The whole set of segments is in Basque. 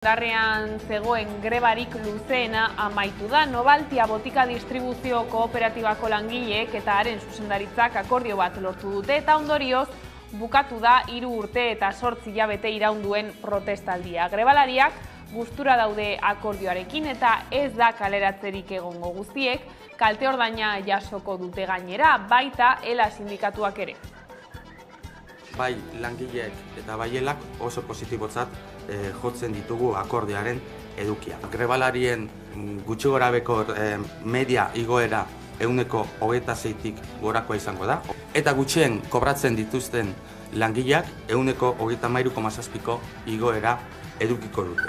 Darrean zegoen grebarik luzeena amaitu da. Novaltia botika distribuzio kooperatibako langileek eta haren zuzendaritzak akordio bat lortu dute eta ondorioz bukatu da 3 urte eta 8 hilabete iraunduen protestaldia. Grebalariak gustura daude akordioarekin eta ez da kaleratzerik egongo, guztiek kalte ordaina jasoko dute gainera, baita ELA sindikatuak ere. Bai langileek eta baielak oso positibotzat jotzen ditugu akordioaren edukia. Grebalarien gutxi gorabeko media igoera 26%tik gorakoa izango da, eta gutxien kobratzen dituzten langileak 33,7%ko igoera edukiko dute.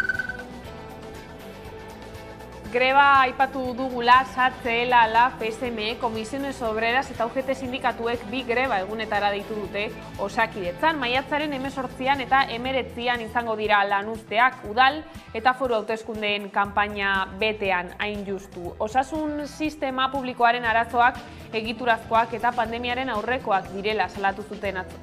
Greba aipatu dugula SATSE-ELA, LA, PSM, Comisiones Obreras eta UGT sindikatuek 2 greba egunetara deitu dute Osakidetzan. Maiatzaren 18an eta 19an izango dira lanuzteak, udal eta foru hauteskundeen kanpaina betean hain justu. Osasun sistema publikoaren arazoak egiturazkoak eta pandemiaren aurrekoak direla salatu zuten atzo.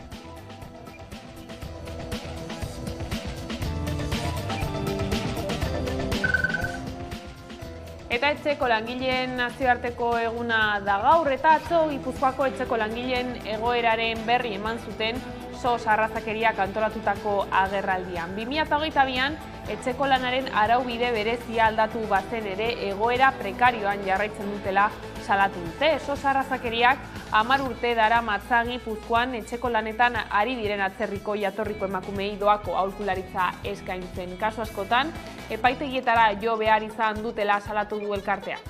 Eta etxeko langileen nazioarteko eguna da gaur eta atzo Gipuzkoako etxeko langileen egoeraren berri eman zuten SOS arrazakeriak antolatutako agerraldian. 2022an etxeko lanaren araubide berezia aldatu bazen ere egoera prekarioan jarraitzen dutela salatu dute. SOS arrazakeriak 10 urte daramatza Gipuzkoan etxeko lanetan ari diren atzerriko jatorriko emakumei doako aholkularitza eskaintzen. Kasu askotan, epaitegietara jo behar izan dutela salatu du elkarteak.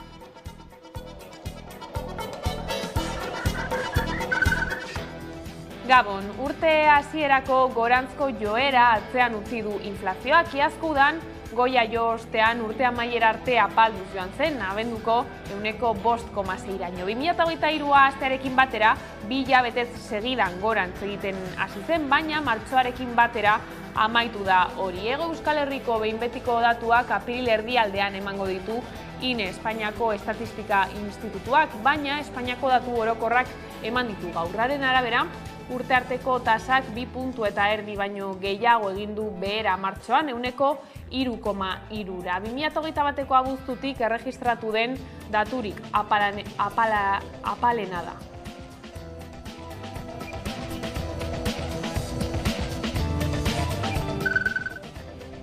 Gabon, urte hasierako gorantzko joera atzean utzi du inflazioak. Iazko udan goia jo ostean urte amaiera arte apalduz joan zen, abenduko 5,6raino. 2023a astearekin batera 2 hilabetez segidan gorantz egiten hasi zen, baina martxoarekin batera amaitu da hori. Hego Euskal Herriko behin betiko datuak apiril erdialdean emango ditu INE Espainiako Estatistika Institutuak, baina Espainiako datu orokorrak eman ditu gaurraren arabera, urte arteko tasak 2,5 puntu baino gehiago egin du behera martxoan 3,3ra. 2021ko abuztutik erregistratu den daturik apalena da.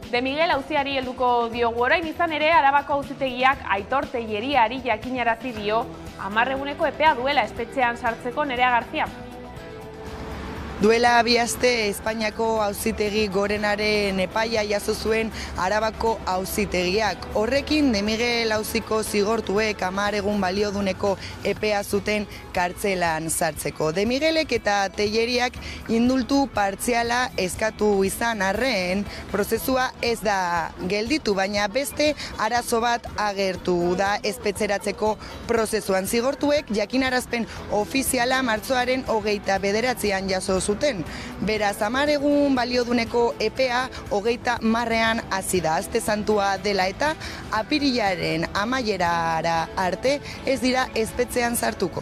De Miguel auziari helduko diogu orain, izan ere Arabako auzitegiak Aitor Telleriari jakinarazi dio 10 eguneko epea duela espetxean sartzeko. Nerea García. Duela 2 aste Espainiako auzitegi gorenaren epaia jaso zuen Arabako auzitegiak. Horrekin De Miguel auziko zigortuek 10 egun balioduneko epea zuten kartzelan sartzeko. De Miguelek eta Telleriak indultu partziala eskatu izan arren, prozesua ez da gelditu, baina beste arazo bat agertu da espetxeratzeko prozesuan. Zigortuek jakinarazpen ofiziala martxoaren 29an jaso zuten. Beraz, 10 egun balioduneko epea 30an hasi da. Aste santua dela eta apirilaren amaierara arte ez dira espetxean sartuko.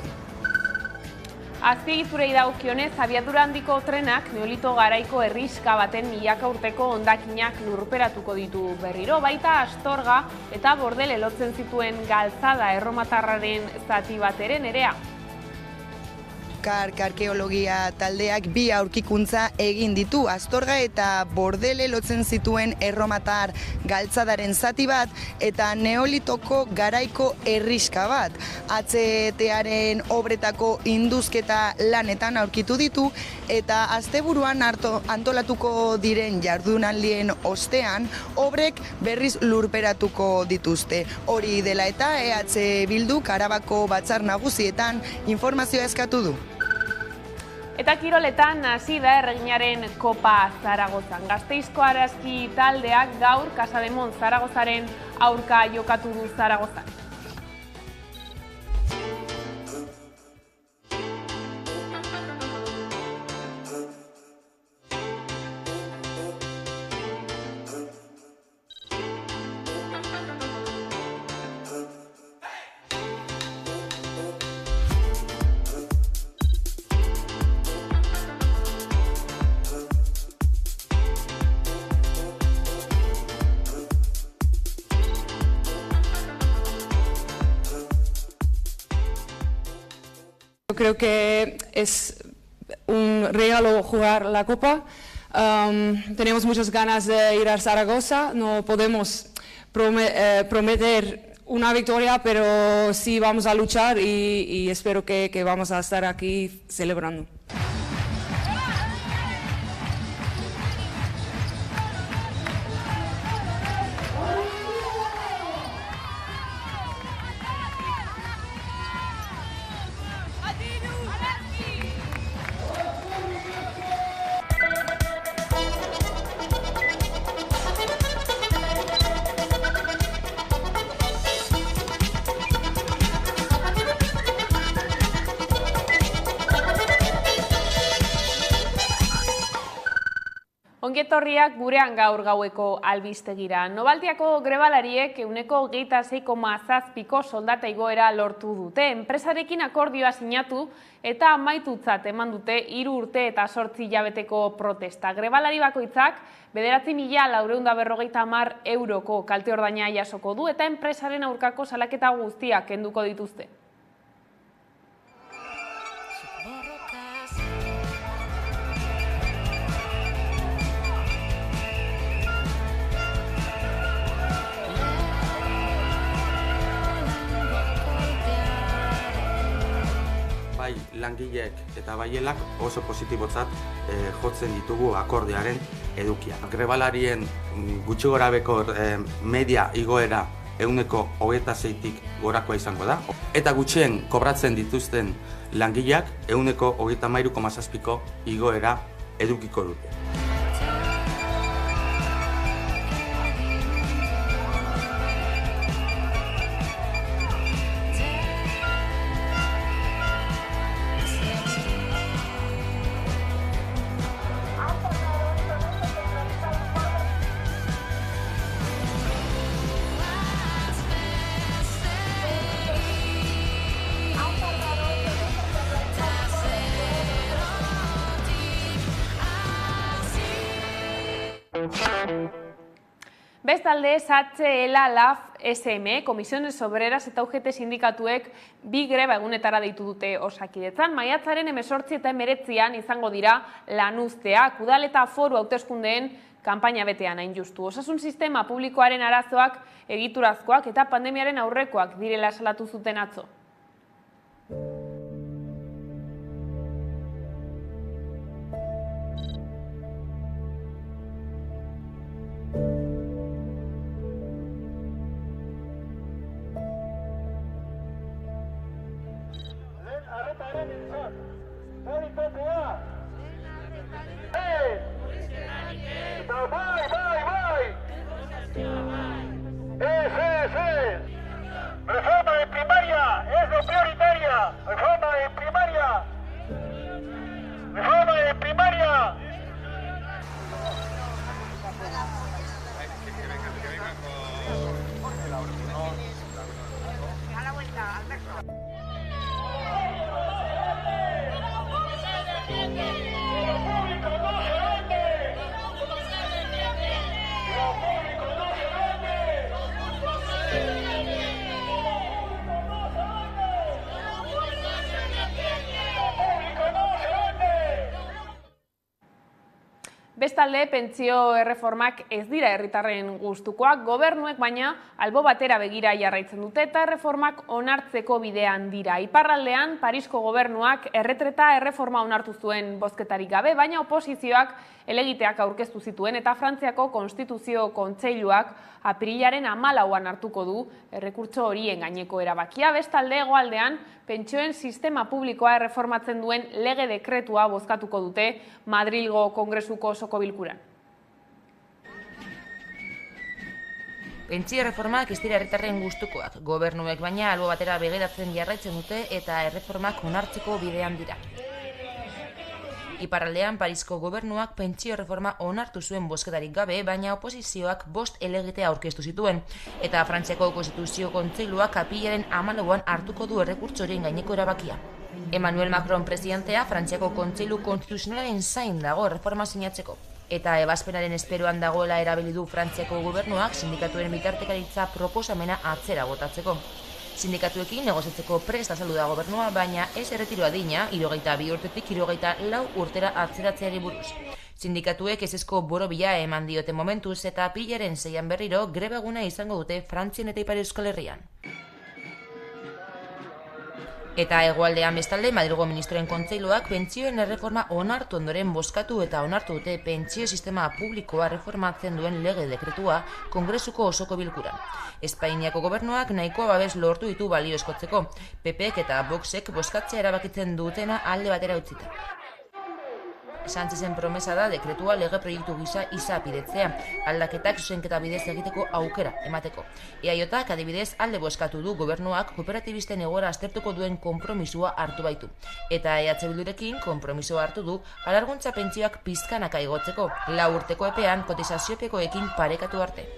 Azpiegiturei dagokionez, abiadura handiko trenak neolito garaiko herriska baten milaka urteko hondakinak lurperatuko ditu berriro, baita Astorga eta Bordele lotzen zituen galtzada erromatarraren zati bat ere. Nerea. Arkeologia taldeak 2 aurkikuntza egin ditu. Astorga eta Bordele lotzen zituen erromatar galtzadaren zati bat eta neolitoko garaiko herriska bat. HTaren obretako induzketa lanetan aurkitu ditu eta asteburuan antolatuko diren jardunaldien ostean obrek berriz lurperatuko dituzte. Hori dela eta EH Bilduk Arabako Batzar Nagusietan informazioa eskatu du. Eta kiroletan hasi da erreginaren Kopa Zaragozan. Gasteizko arazki taldeak gaur Casademont Zaragozaren aurka jokatu du Zaragozan. creo que es un regalo jugar la Copa. Tenemos muchas ganas de ir a Zaragoza, no podemos prometer una victoria, pero sí vamos a luchar y espero que vamos a estar aquí celebrando. Ongietorriak gurean gaur gaueko albistegira. Novaltiako grebalariek 26,7ko soldata igoera lortu dute. Enpresarekin akordioa sinatu eta amaitutzat eman dute 3 urte eta 8 hilabeteko protesta. Grebalari bakoitzak 9.450 euroko kalte ordaina jasoko du eta enpresaren aurkako salaketa guztiak kenduko dituzte. Bai langileek eta baielak oso positibotzat jotzen ditugu akordioaren edukia. Grebalarien gutxi gorabeko media igoera 26%tik gorakoa izango da. Eta gutxien kobratzen dituzten langileak 33,7ko igoera edukiko dute. Bestalde, SHLA-LAF-SM, Comisiones Obreras eta UGT sindikatuek 2 greba egunetara deitu dute Osakidetzan. Maiatzaren 18 eta 19an izango dira lanuzteak, udal eta foru hauteskundeen kanpaina betean hain justu. Osasun sistema publikoaren arazoak egiturazkoak eta pandemiaren aurrekoak direla salatu zuten atzo. Reforma en primaria es lo prioritaria. Reforma en primaria. Reforma en primaria. A la vuelta, Alberto. Bestalde, pentsio erreformak ez dira herritarren gustukoak, gobernuek baina albo batera begira jarraitzen dute eta erreformak onartzeko bidean dira. Iparraldean, Parisko gobernuak erretreta erreforma onartu zuen bozketarik gabe, baina oposizioak helegiteak aurkeztu zituen eta Frantziako Konstituzio Kontseiluak apirilaren 14an hartuko du errekurtso horien gaineko erabakia. Bestalde, hegoaldean, pentsioen sistema publikoa erreformatzen duen lege dekretua bozkatuko dute Madrilgo Kongresuko osoko bilkuran. Pentsio erreformak ez dira herritarren gustukoak, gobernuek baina albo batera begiratzen jarraitzen dute eta erreformak onartzeko bidean dira. Iparraldean, Parisko gobernuak pentsio erreforma onartu zuen bozketarik gabe, baina oposizioak 5 helegitea aurkeztu zituen, eta Frantziako Konstituzio Kontseiluak apirilaren 14an hartuko du errekurtsoren gaineko erabakia. Emmanuel Macron presidentea Frantziako Kontseilu Konstituzionalaren zain dago erreforma sinatzeko, eta ebazpenaren esperoan dagoela erabili du Frantziako gobernuak sindikatuen bitartekaritza proposamena atzera botatzeko. Sindikatuekin negoziatzeko prest azaldu da gobernua, baina ez erretiro adina 62 urtetik 64 urtera atzeratzeari buruz. Sindikatuek ezezko borobila eman diote momentuz eta apilaren 6 berriro greba eguna izango dute Frantzian eta Ipar Euskal Herrian. Eta hegoaldean bestalde, Madrilgo Ministroen Kontseiluak pentsioen erreforma onartu ondoren bozkatu eta onartu dute pentsio sistema publikoa reformatzen duen lege dekretua Kongresuko osoko bilkuran. Espainiako gobernuak nahikoa babes lortu ditu balio eskotzeko, PPek eta Voxek bozkatzea erabakitzen dutena alde batera utzita. Sánchezen promesa da dekretua lege proiektu gisa izapidetzea, aldaketak zuzenketa bidez egiteko aukera emateko. EAJak adibidez alde bozkatu du gobernuak kooperatibisten egoera aztertuko duen konpromisua hartu baitu. Eta EH Bildurekin konpromisoa hartu du alarguntza pentsioak pizkanaka igotzeko, 4 urteko epean kotizaziopekoekin parekatu arte.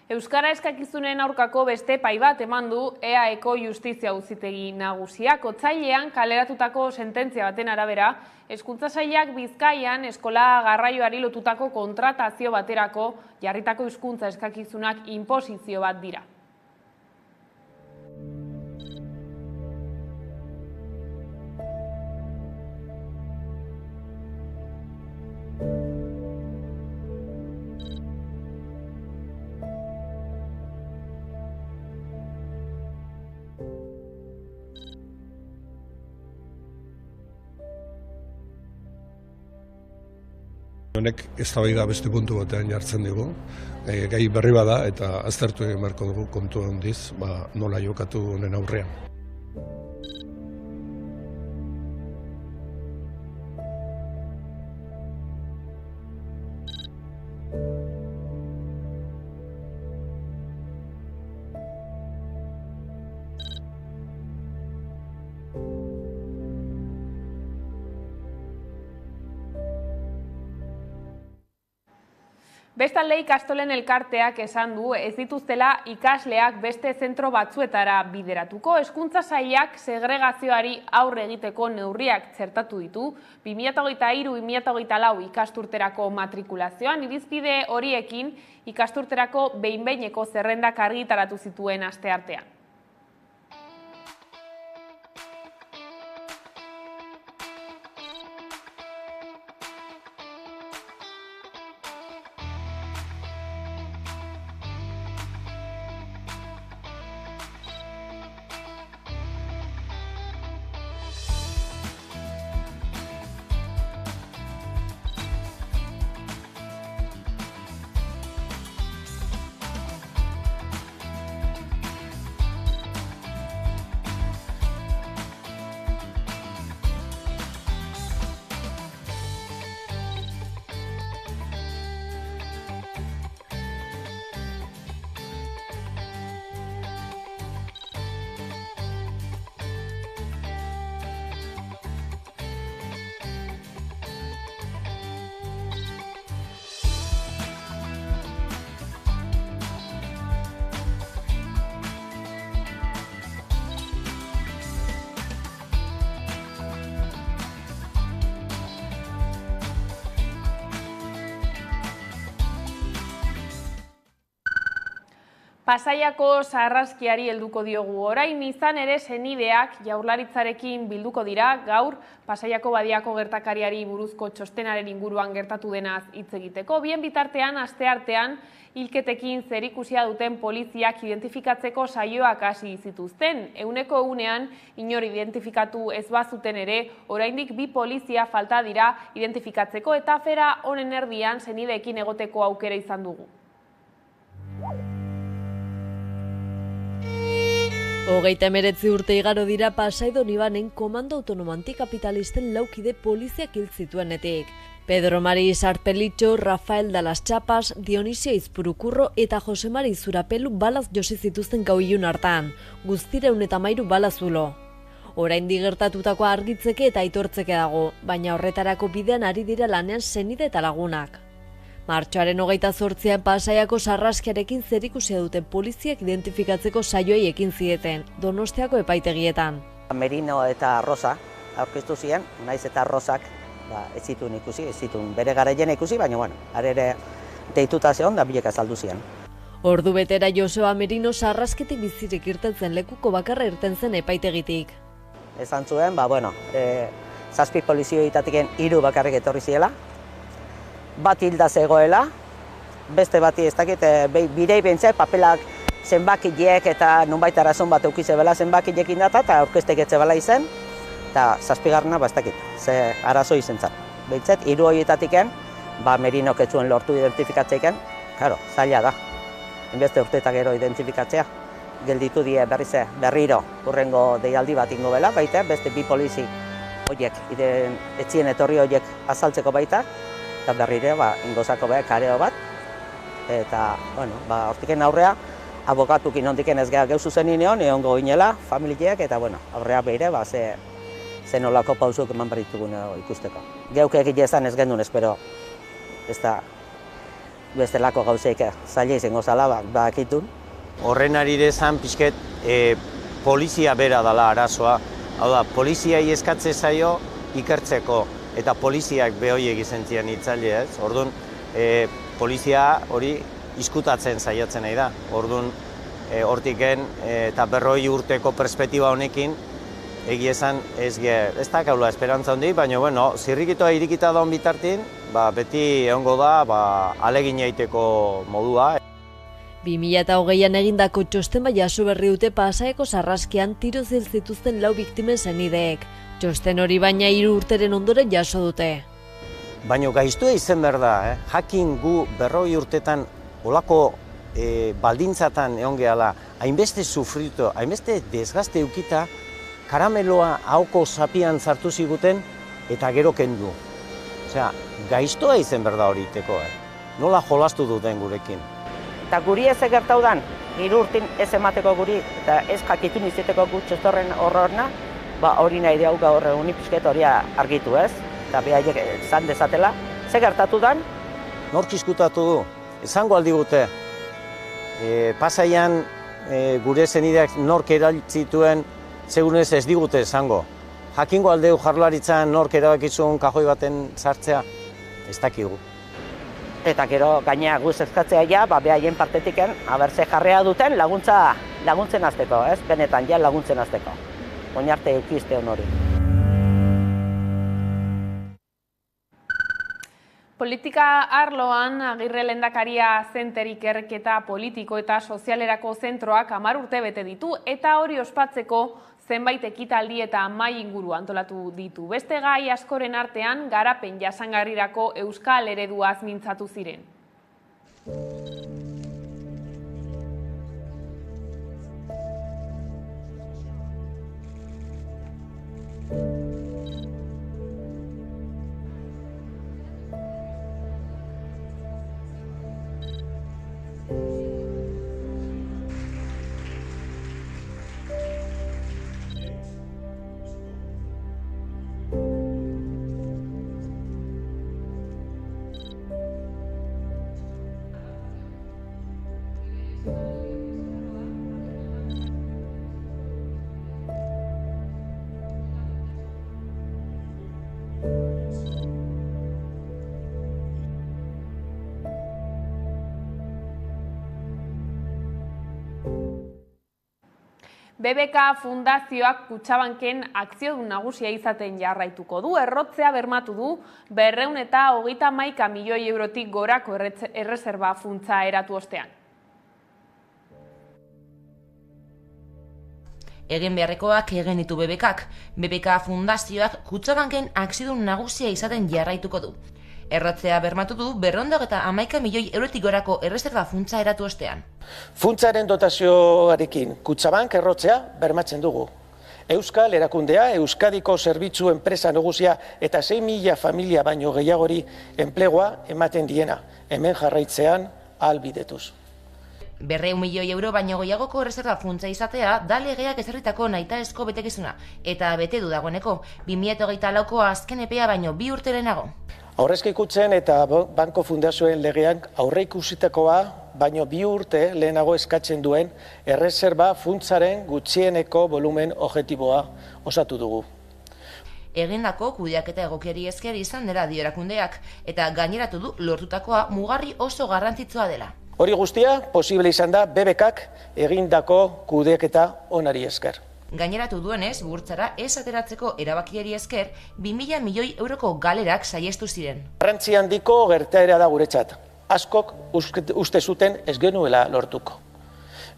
Euskara eskakizunen aurkako beste epai bat eman du EAEko Justizia Auzitegi Nagusiak. Otsailean kaleratutako sententzia baten arabera, Hezkuntza Sailak Bizkaian eskola garraioari lotutako kontratazio baterako jarritako hizkuntza eskakizunak inposizio bat dira. Honek eztabaida beste puntu batean jartzen digu, gai berri bada eta aztertu egin beharko dugu kontu handiz, nola jokatu honen aurrean. Bestalde ikastolen elkarteak esan du ez dituztela ikasleak beste zentro batzuetara bideratuko. Hezkuntza Sailak segregazioari aurre egiteko neurriak txertatu ditu 2023-2024 ikasturterako matrikulazioan. Irizpide horiekin ikasturterako behin-behineko zerrendak argitaratu zituen asteartean. Pasaiako sarraskiari helduko diogu. Orain izan ere senideak Jaurlaritzarekin bilduko dira gaur Pasaiako badiako gertakariari buruzko txostenaren inguruan gertatu denaz hitz egiteko. Bien bitartean asteartean hilketekin zerikusia duten poliziak identifikatzeko saioak hasi zituzten. Eguneko egunean inor identifikatu ez bazuten ere, oraindik 2 polizia falta dira identifikatzeko eta afera honen erdian senideekin egoteko aukera izan dugu. 39 urte igaro dira Pasai Donibanen komando autonomo antikapitalisten 4 kide poliziak hil zituenetik. Pedro Mari Sarpelitxo, Rafael Dalas Txapas, Dionisio Izpurukurro eta Jose Mari Zurapelu balaz josi zituzten gau ilun hartan, guztira 113 balazulo. Oraindik gertatutakoa argitzeke eta aitortzeke dago, baina horretarako bidean ari dira lanean senide eta lagunak. Martxoaren 28an Pasaiako sarraskiarekin zerikusia duten poliziak identifikatzeko saioei ekin zieten, Donostiako epaitegietan. Merino eta Rosa aurkeztu ziren, naiz eta Rosak ez zituen ikusi, ez zituen bere garaien ikusi, baina ere deituta zeon da bilek azaldu zian. Ordu betera Joseba Merino sarrasketik bizirik irten lekuko bakarra irten zen epaitegitik. Esan zuen, 7 polizioitatiken 3 bakarrik etorri ziela, bat hilda zegoela, beste bati ez dakit, birei bentzea papelak zenbakileek eta nunbait arazon bat eukizebela zenbakileekin data eta aurkeztek etzebela izen, eta 7. ez dakit, ze arazo izen zan. Behintzat, 3 horietatiken, Merinok ez zuen lortu identifikatzeiken, zaila da. Inbeste urteetak gero identifikatzea. Gelditu die berriro urrengo deialdi bat ingo bela, baita, beste 2 polizi horiek, etzien etorri horiek azaltzeko baita, eta berriro ingozako kareo bat, eta, hortiken aurrea, abokatukin ondiken ez geha zuzen ineon, egongo inela, familiak, eta, aurrea behire, ze nolako pausuk eman baritugun ikusteko. Geuk egile ezan ez gendun, espero, ez da, bestelako gauzeik zaila izango zala, bakitun. Horren arire zan pixket polizia bera dela arazoa. Hau da, poliziai eskatze zaio ikertzeko, eta poliziak behoiek izentzien itzaile ez. Orduan, polizia hori izkutatzen saiatzen nahi da. Orduan, hortiken eta 40 urteko perspektiba honekin, egia esan ez da kaula esperantza hondi, baina zirrikitoa irikita daun bitartin, beti egongo da alegin egiteko modua. 2008an egindako txosten jaso berri dute Pasaeko sarraskian tiroz hil zituzten 4 biktimen senideek. Txosten hori baina 3 urteren ondoren jaso dute. Baina gaiztua izen behar da, jakin gu 40 urtetan olako baldintzatan egon gehala, hainbeste sufritu, hainbeste desgazte eukita, karameloa hauko zapian sartu ziguten eta gero kendu. Osea, gaiztoa izen behar da hori iteko, nola jolastu duten gurekin. Eta guri ez egertau dan, 3 urtin ez emateko guri, eta ez jakitun izateko gutxestorren horrorna, hori nahi dugu gaur egun ipusket hori argitu ez, eta behaiek zan dezatela. Ze gertatu dan? Nork izkutatu du, esango aldigute, Pasaian gure zenideak nork eraltzituen, segunez ez digute esango. Jakingo aldeu Jaurlaritzan nork erabakizun kajoi baten sartzea, ez dakigu. Eta gero gainea guz eskatzea ja, behaien partetiken, ze jarrea duten laguntzen azteko, ez? Benetan ja laguntzen azteko. Oinarte eukizte hori. Politika arloan Agirre lehendakaria Zenter ikerketa politiko eta sozialerako zentroak 10 urte bete ditu eta hori ospatzeko zenbait ekitaldi eta mahai inguru antolatu ditu. Beste gai askoren artean garapen jasangarrirako euskal ereduaz mintzatu ziren. BBK Fundazioak Kutxabanken akziodun nagusia izaten jarraituko du, errotzea bermatu du 231 milioi eurotik gorako erreserba funtsa eratu ostean. Egin beharrekoak egin ditu BBKak. BBK Fundazioak Kutxabanken akziodun nagusia izaten jarraituko du. Errotzea bermatu du 211 milioi eurotik gorako erreserba funtsa eratu ostean. Funtsaren dotazioarekin Kutxabank errotzea bermatzen dugu. Euskal erakundea, Euskadiko zerbitzu enpresa nagusia eta 6.000 familia baino gehiagori enplegua ematen diena, hemen jarraitzean ahalbidetuz. 200 milioi euro baino gehiagoko erreserba funtsa izatea da legeak ezarritako nahitaezko betekizuna, eta bete du dagoeneko 2024ko azken epea baino 2 urte lehenago. Aurrezki kutxen eta banko fundazioen legean aurreikusitakoa baino 2 urte lehenago eskatzen duen erreserba funtsaren gutxieneko volumen objektiboa osatu dugu. Egindako kudeaketa egokiari esker izan dela dio erakundeak, eta gaineratu du lortutakoa mugarri oso garrantzitsua dela. Hori guztia posible izan da BBKak egindako kudeaketa onari esker. Gaineratu duenez, burtsara ez ateratzeko erabakiari esker, 2.000 milioi euroko galerak saiestu ziren. Garrantzi handiko gertaera da guretzat. Askok uste zuten ez genuela lortuko.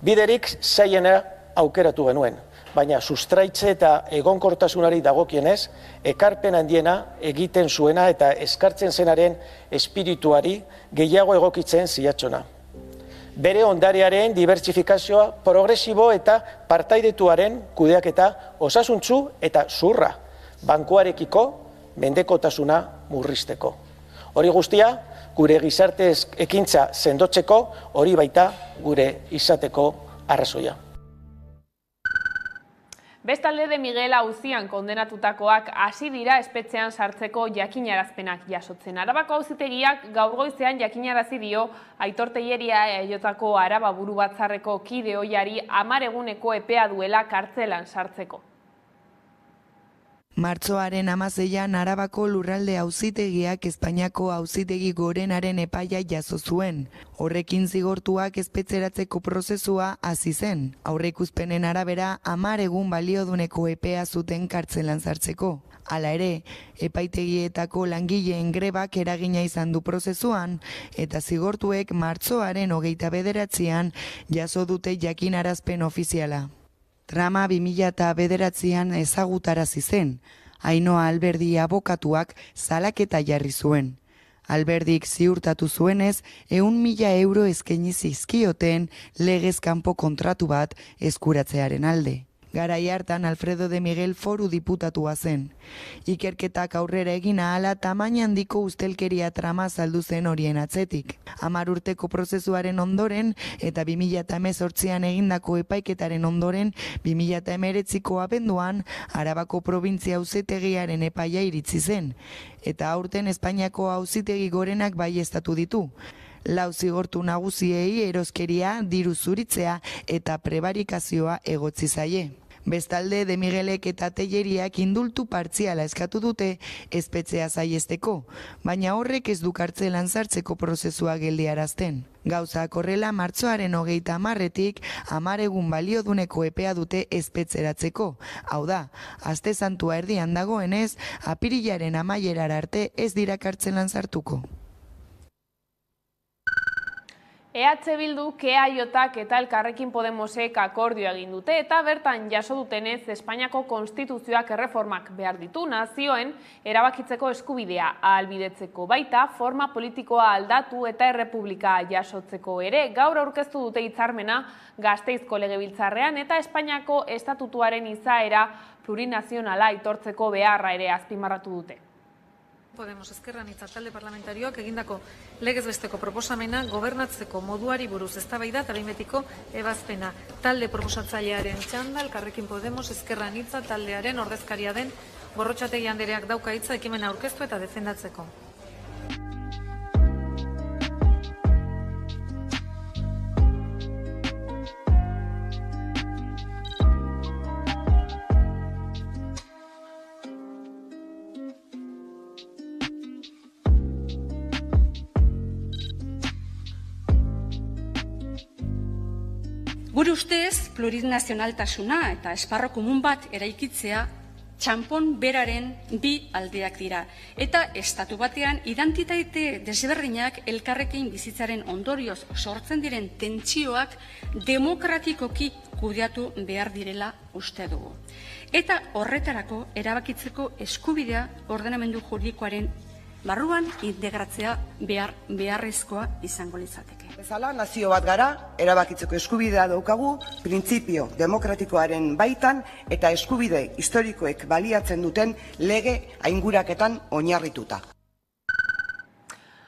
Biderik zaiena aukeratu genuen, baina sustraitze eta egonkortasunari dagokienez, ekarpen handiena egiten zuena eta eskartzen zenaren espirituari gehiago egokitzen ziatxona. Bere ondarearen dibertsifikazioa progresibo eta partaidetuaren kudeaketa osasuntzu eta zurra, bankuarekiko mendekotasuna murrizteko. Hori guztia, gure gizarte ekintza sendotzeko, hori baita gure izateko arrazoia. Bestalde de Miguel auzian kondenatutakoak hasi dira espetxean sartzeko jakinarazpenak jasotzen. Arabako auzitegiak gaur goizean jakinarazi dio Aitor Telleria Eaiotako Araba buru batzarreko kide ohiari 10 eguneko epea duela kartzelan sartzeko. Martxoaren 16an Arabako lurralde auzitegiak Espainiako auzitegi gorenaren epaia jaso zuen. Horrekin zigortuak espetxeratzeko prozesua hasi zen. Aurreikuspenen arabera 10 egun balioduneko epea zuten kartzelan sartzeko. Hala ere, epaitegietako langileen grebak eragina izan du prozesuan, eta zigortuek martxoaren 29an jaso dute jakinarazpen ofiziala. Trama 2009an ezagutarazi zen, Ainhoa Alberdi abokatuak salaketa jarri zuen. Alberdik ziurtatu zuenez, 100.000 euro eskaini zizkioten legez kanpo kontratu bat eskuratzearen alde. Garai hartan Alfredo de Miguel foru diputatua zen. Ikerketak aurrera egin ahala tamaina handiko ustelkeria trama saldu zen horien atzetik. 10 urteko prozesuaren ondoren eta 2018an egindako epaiketaren ondoren 2019ko abenduan Arabako probintzia auzitegiaren epaia iritsi zen. Eta aurten Espainiako auzitegi gorenak baieztatu ditu. 4 zigortu nagusiei eroskeria, diru zuritzea eta prebarikazioa egotzi zaie. Bestalde, de Miguelek eta Telleriak indultu partziala eskatu dute espetxea saiesteko, baina horrek ez du kartzelan sartzeko prozesua geldiarazten. Gauzak horrela, martxoaren 30etik 10 egun balioduneko epea dute espetxeratzeko. Hau da, aste santua erdian dagoenez, apirilaren amaierara arte ez dira kartzelan sartuko. EH Bilduk, EAJak eta Elkarrekin Podemosek akordioa egin dute eta bertan jaso dutenez Espainiako konstituzioak erreformak behar ditu nazioen erabakitzeko eskubidea ahalbidetzeko, baita forma politikoa aldatu eta errepublika jasotzeko ere. Gaur aurkeztu dute hitzarmena Gasteizko Legebiltzarrean eta Espainiako estatutuaren izaera plurinazionala aitortzeko beharra ere azpimarratu dute. Podemos Ezker Anitza talde parlamentarioak egindako legez besteko proposamena gobernatzeko moduari buruz eztabaida eta behin betiko ebazpena. Talde proposatzailearen txanda Elkarrekin Podemos Ezker Anitza taldearen ordezkaria den Gorrotxategi andereak dauka hitza ekimena aurkeztu eta defendatzeko. Gure ustez, plurinazionaltasuna eta esparro komun bat eraikitzea txanpon beraren bi aldeak dira. Eta estatu batean identitate desberdinak elkarrekin bizitzaren ondorioz sortzen diren tentsioak demokratikoki kudeatu behar direla uste dugu. Eta horretarako erabakitzeko eskubidea ordenamendu juridikoaren barruan integratzea beharrezkoa izango litzateke. Bezala, nazio bat gara, erabakitzeko eskubidea daukagu, printzipio demokratikoaren baitan eta eskubide historikoek baliatzen duten lege ainguraketan oinarrituta.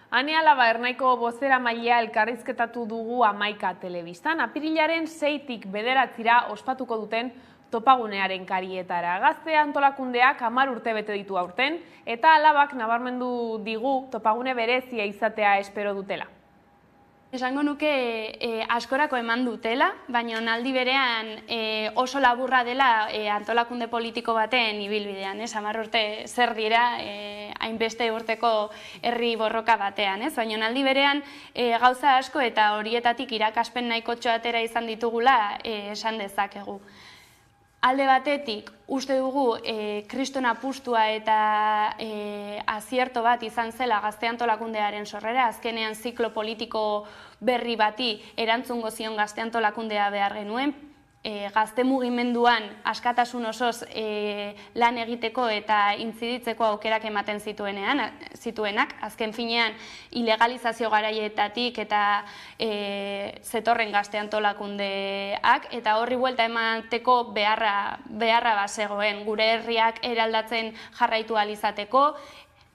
Ane Alaba Ernaiko bozeramailea elkarrizketatu dugu Hamaika telebistan. Apirilaren 6tik 9 ospatuko duten topagunearen karietara. Gazte antolakundeak 10 urte bete ditu aurten, eta Alabak nabarmendu digu topagune berezia izatea espero dutela. Esango nuke askorako eman dutela, baina aldi berean oso laburra dela antolakunde politiko baten ibilbidean. 10 urte zer dira hainbeste urteko herri borroka batean. Baina aldi berean gauza asko eta horietatik irakaspen nahikotxo atera izan ditugula esan dezakegu. Alde batetik, uste dugu kriston apustua eta azierto bat izan zela Gazte Antolakundearen sorrera, azkenean ziklo politiko berri bati erantzungo zion Gazte Antolakundea behar genuen, gazte mugimenduan askatasun osoz lan egiteko eta intziditzeko aukerak ematen zituenak, azken finean ilegalizazio garaietatik eta zetorren Gazte Antolakundeak, eta horri buelta emateko beharra bazegoen, gure herriak eraldatzen jarraitu ahal izateko,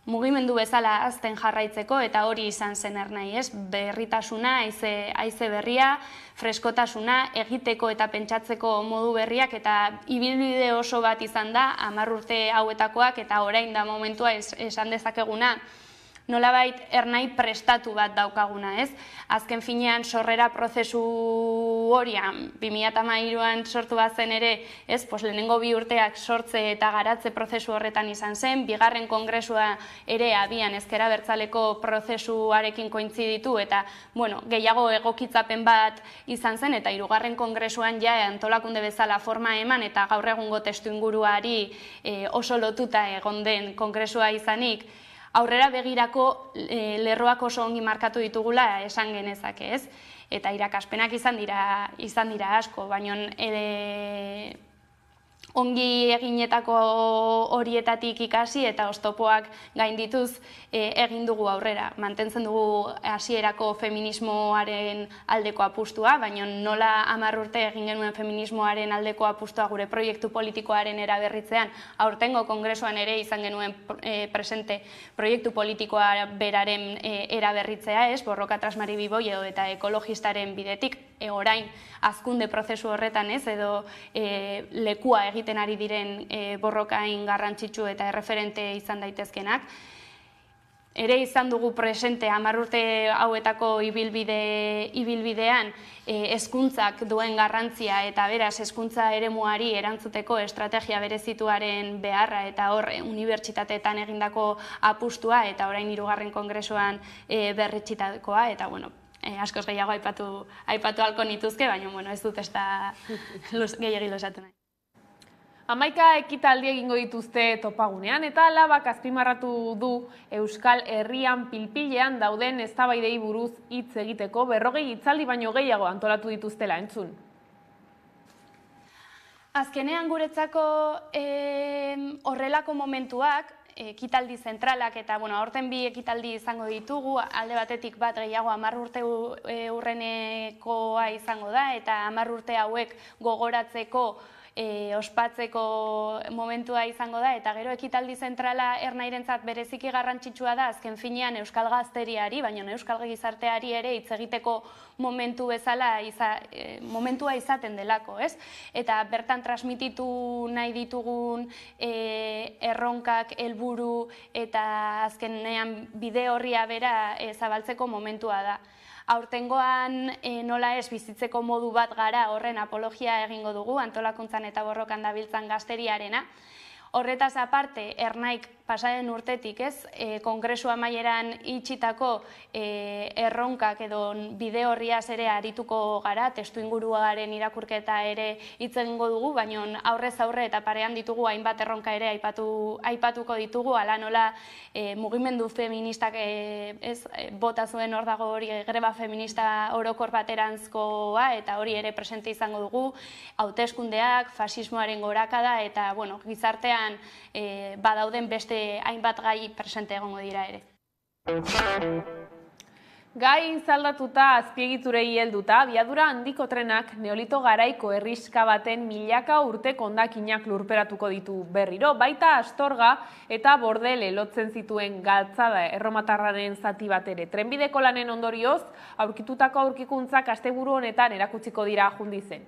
mugimendu bezala azten jarraitzeko, eta hori izan zen ernai, berritasuna, haize berria, freskotasuna, egiteko eta pentsatzeko modu berriak, eta ibilbide oso bat izan da, 10 urte hauetakoak, eta orain da momentua esan dezakeguna, nolabait ernai prestatu bat daukaguna, Azken finean sorrera prozesu horian, 2013an sortu bazen ere, lehenengo 2 urteak sortze eta garatze prozesu horretan izan zen, bigarren kongresua ere abian ezker abertzaleko prozesuarekin kointziditu, eta gehiago egokitzapen bat izan zen, eta 3. kongresuan ja antolakunde bezala forma eman, eta gaur egungo testu inguruari oso lotuta egon den kongresua izanik, aurrera begirako lerroak oso ongi markatu ditugula esan genezake, Eta irakaspenak izan dira asko, baina ongi eginetako horietatik ikasi eta oztopoak gaindituz egin dugu aurrera. Mantentzen dugu hasierako feminismoaren aldeko apustua, baina nola 10 urte egin genuen feminismoaren aldeko apustua gure proiektu politikoaren eraberritzean, aurtengo kongresuan ere izan genuen presente proiektu politikoa beraren eraberritzea, Borroka Trasmari Biboi edo eta ekologistaren bidetik, orain hazkunde prozesu horretan edo lekua egiten ari diren borrokain garrantzitsu eta erreferente izan daitezkenak. Ere izan dugu presente 10 urte hauetako ibilbidean hezkuntzak duen garrantzia eta beraz hezkuntza eremuari erantzuteko estrategia berezituaren beharra eta hor unibertsitateetan egindako apustua eta orain 3. kongresuan berritsitakoa eta askoz gehiago aipatu halko nituzke, baina ez dut ez da gehiagilo esatu nahi. 11 ekitaldi egingo dituzte topagunean, eta Labak azpimarratu du Euskal Herrian pilpilean dauden eztabaidei buruz hitz egiteko 40 hitzaldi baino gehiago antolatu dituztela entzun. Azkenean guretzako horrelako momentuak, ekitaldi zentralak eta aurten 2 ekitaldi izango ditugu, alde batetik bat gehiago 10 urte urrenekoa izango da eta 10 urte hauek gogoratzeko ospatzeko momentua izango da, eta gero ekitaldi zentrala ernairentzat bereziki garrantzitsua da, azken finean euskal gazteriari, baina euskal gizarteari ere hitz egiteko momentu bezala momentua izaten delako, Eta bertan transmititu nahi ditugun erronkak, helburu eta azkenean bide horria bera zabaltzeko momentua da. Aurtengoan nola ez bizitzeko modu bat gara horren apologia egingo dugu, antolakuntzan eta borrokan dabiltzan gazteriarena. Horretaz aparte, ernaik pasaren urtetik, kongresu amaieran itxitako erronkak edo bide horriaz ere arituko gara, testu inguruaren irakurketa ere hitz egingo dugu, baina aurrez aurre eta parean ditugu hainbat erronka ere aipatuko ditugu, ala nola mugimendu feministak bota zuen hor dago hori greba feminista orokor baterantzkoa, eta hori ere presente izango dugu, hauteskundeak, fasismoaren gorakada, eta gizartean badauden beste hainbat gai presente egongo dira ere. Gai zaldatuta azpiegiturei helduta, abiadura handiko trenak neolito garaiko herriska baten milaka urteko hondakinak lurperatuko ditu berriro, baita Astorga eta Bordele lotzen zituen galtzada erromatarraren zati bat ere. Trenbideko lanen ondorioz, aurkitutako aurkikuntzak asteburu honetan erakutsiko dira Jundizen.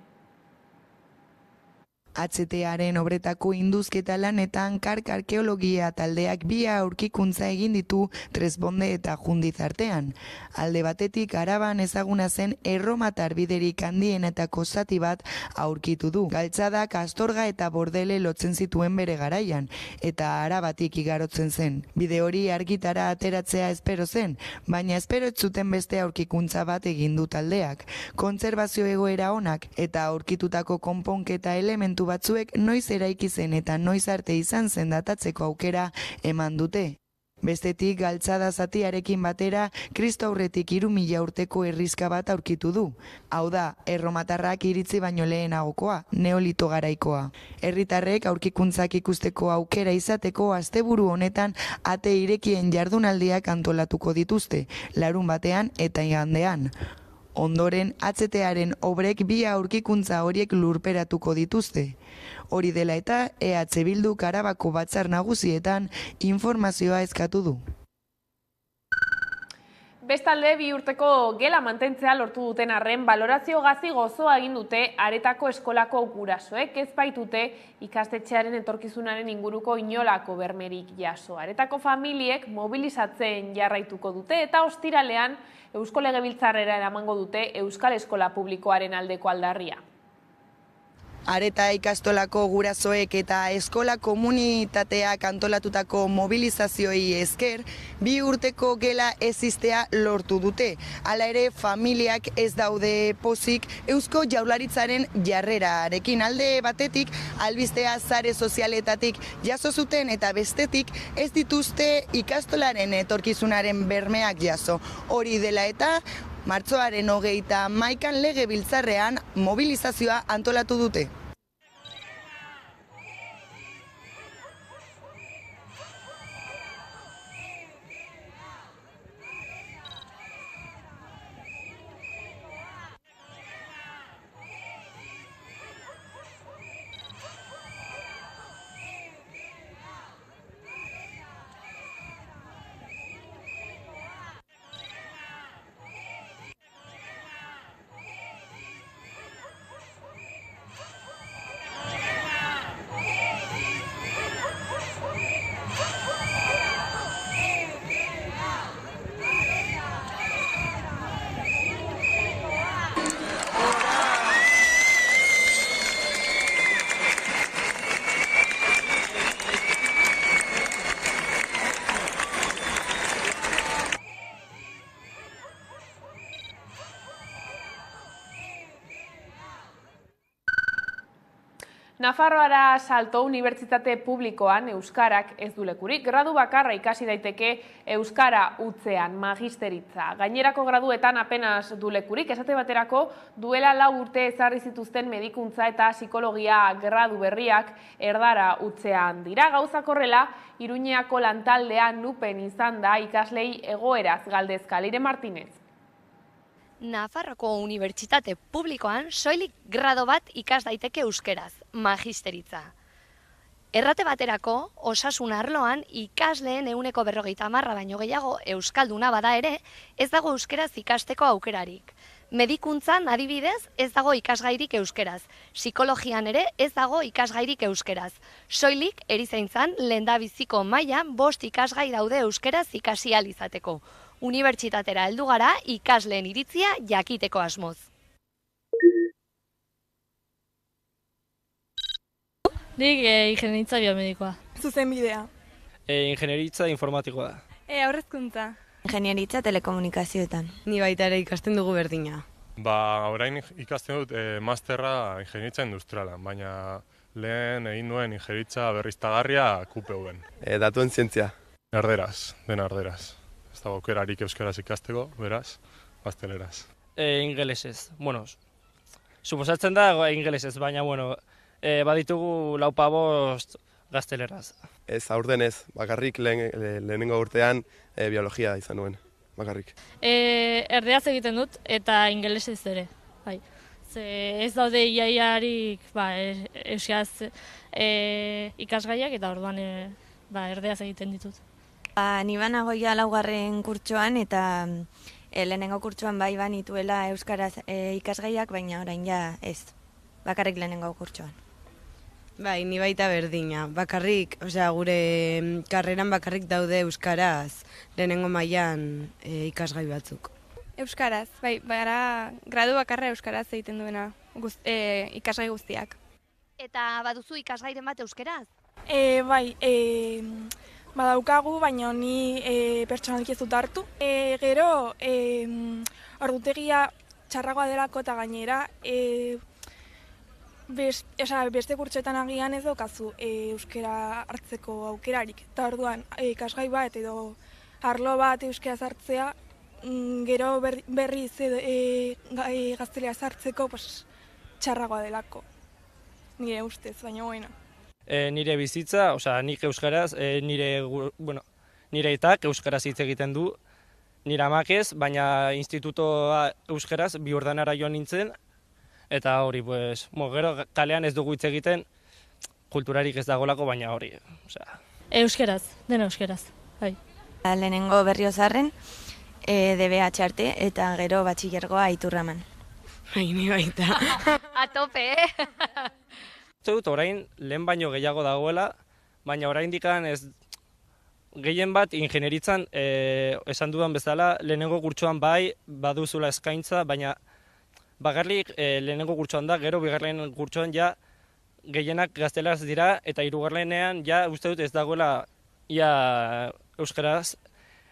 HTaren obretako induzketa lanetan kark arkeologia taldeak bi aurkikuntza egin ditu Tresponde eta Jundiz artean. Alde batetik Araban ezaguna zen erromatar biderik handienetako zati bat aurkitu du. Galtzadak Astorga eta Bordele lotzen zituen bere garaian, eta Arabatik igarotzen zen. Bide hori argitara ateratzea espero zen, baina espero ez zuten beste aurkikuntza bat egin du taldeak. Kontserbazio egoera onak eta aurkitutako konponketa elementu batzuek noiz eraiki zen eta noiz arte izan zen datatzeko aukera eman dute. Bestetik, galtzada zatiarekin batera, Kristo aurretik 3000 urteko herrizka bat aurkitu du. Hau da, erromatarrak iritzi baino lehenagokoa, neolito garaikoa. Herritarrek aurkikuntzak ikusteko aukera izateko asteburu honetan ate irekien jardunaldiak antolatuko dituzte, larun batean eta igandean. Ondoren, HTaren obrek bi aurkikuntza horiek lurperatuko dituzte. Hori dela eta EH Bilduk Arabako batzar nagusietan informazioa eskatu du. Bestalde, 2 urteko gela mantentzea lortu duten arren, balorazio gazi gozoa egin dute Aretako eskolako gurasoek, ez baitute ikastetxearen etorkizunaren inguruko inolako bermerik jaso. Aretako familiek mobilizatzen jarraituko dute eta ostiralean Eusko Legebiltzarrera eramango dute Euskal Eskola Publikoaren aldeko aldarria. Areta ikastolako gurasoek eta eskola komunitateak antolatutako mobilizazioei esker, 2 urteko gela ezistea lortu dute. Hala ere, familiak ez daude pozik Eusko Jaurlaritzaren jarrerarekin. Alde batetik, albistea sare sozialetatik jaso zuten eta bestetik ez dituzte ikastolaren etorkizunaren bermeak jaso. Hori dela eta, martxoaren 21 Legebiltzarrean mobilizazioa antolatu dute. Nafarroara Salto Unibertsitate Publikoan Euskarak ez du lekurik. Gradu bakarra ikasi daiteke Euskara hutzean, magisteritza. Gainerako graduetan apenas du lekurik, esate baterako duela 4 urte ezarri zituzten medikuntza eta psikologia gradu berriak erdara hutzean dira. Gauzak horrela, Iruñeako lantaldean nupen izan da ikaslei egoeraz galdezka. Leire Martinez. Nafarroko Unibertsitate Publikoan soilik grado bat ikas daiteke euskeraz, magisteritza. Errate baterako, osasun arloan ikasleen 40% baino gehiago euskalduna bada ere, ez dago euskeraz ikasteko aukerarik. Medikuntzan adibidez ez dago ikasgairik euskeraz, psikologian ere ez dago ikasgairik euskeraz. Soilik erizaintzan lehendabiziko mailan 5 ikasgai daude euskeraz ikasi ahal izateko. Unibertsitatera heldu gara ikasleen iritzia jakiteko asmoz. Nik ingenieritza biomedikoa. Zuzenbidea. Ingenieritza informatikoa. Aurrezkuntza. Ingenieritza telekomunikazioetan. Ni baita ere ikasten dugu berdina. Orain ikasten dut masterra ingenieritza industrialan, baina lehen egin nuen ingenieritza berriztagarria QPV-en. Datuen zientzia. Erderaz, dena erderaz. Ez dago aukerarik euskaraz ikasteko, beraz, gazteleraz. Ingelesez, suposatzen da ingelesez, baina, baditugu 4 gazteleraz. Ez, aurdenez, bakarrik lehenengo urtean biologia izan nuen, bakarrik. Erdeaz egiten dut eta ingelesez ere, bai. Ez daude iaiarik euskaraz ikasgaiak eta orduan erdeaz egiten ditut. Ni banago ja 4. kurtsoan eta lehenengo kurtsoan bai banituela euskaraz ikasgaiak, baina orain ja ez, bakarrik lehenengo kurtsoan. Bai, ni baita berdina. Bakarrik, gure karreran bakarrik daude euskaraz lehenengo mailan ikasgai batzuk. Euskaraz, bai, bara gradu bakarra euskaraz egiten duena ikasgai guztiak. Eta baduzu ikasgairen bat euskeraz? Bai, badaukagu, baina ni pertsonalki ez dut hartu. Gero, ordutegia txarragoa delako eta gainera, beste kurtsoetan agian ez daukazu euskera hartzeko aukerarik. Eta orduan, ikasgai bat edo arlo bat euskaraz hartzea, gero berriz gaztelera hartzeko txarragoa delako. Nire ustez, baina bueno. Nire bizitza, nik euskaraz, nire aitak euskaraz hitz egiten du, nire amak ez, baina institutoa euskaraz bi urdanara joan nintzen, eta hori, gero kalean ez dugu hitz egiten, kulturarik ez dagolako, baina hori. Euskeraz, dena euskeraz, bai. Lehenengo Berriozarren, DBH arte, eta gero batxilergoa Iturraman. Bai, ni baita. A tope, Dut orain lehen baino gehiago dagoela, baina oraindik ez gehien bat ingenieritzan esan dudan bezala lehenengo kurtsoan bai baduzula eskaintza, baina bakarrik lehenengo kurtsoan da, gero bigarren kurtsoan ja gehienak gazteleraz dira eta hirugarrenean ja uste dut ez dagoela ia euskaraz,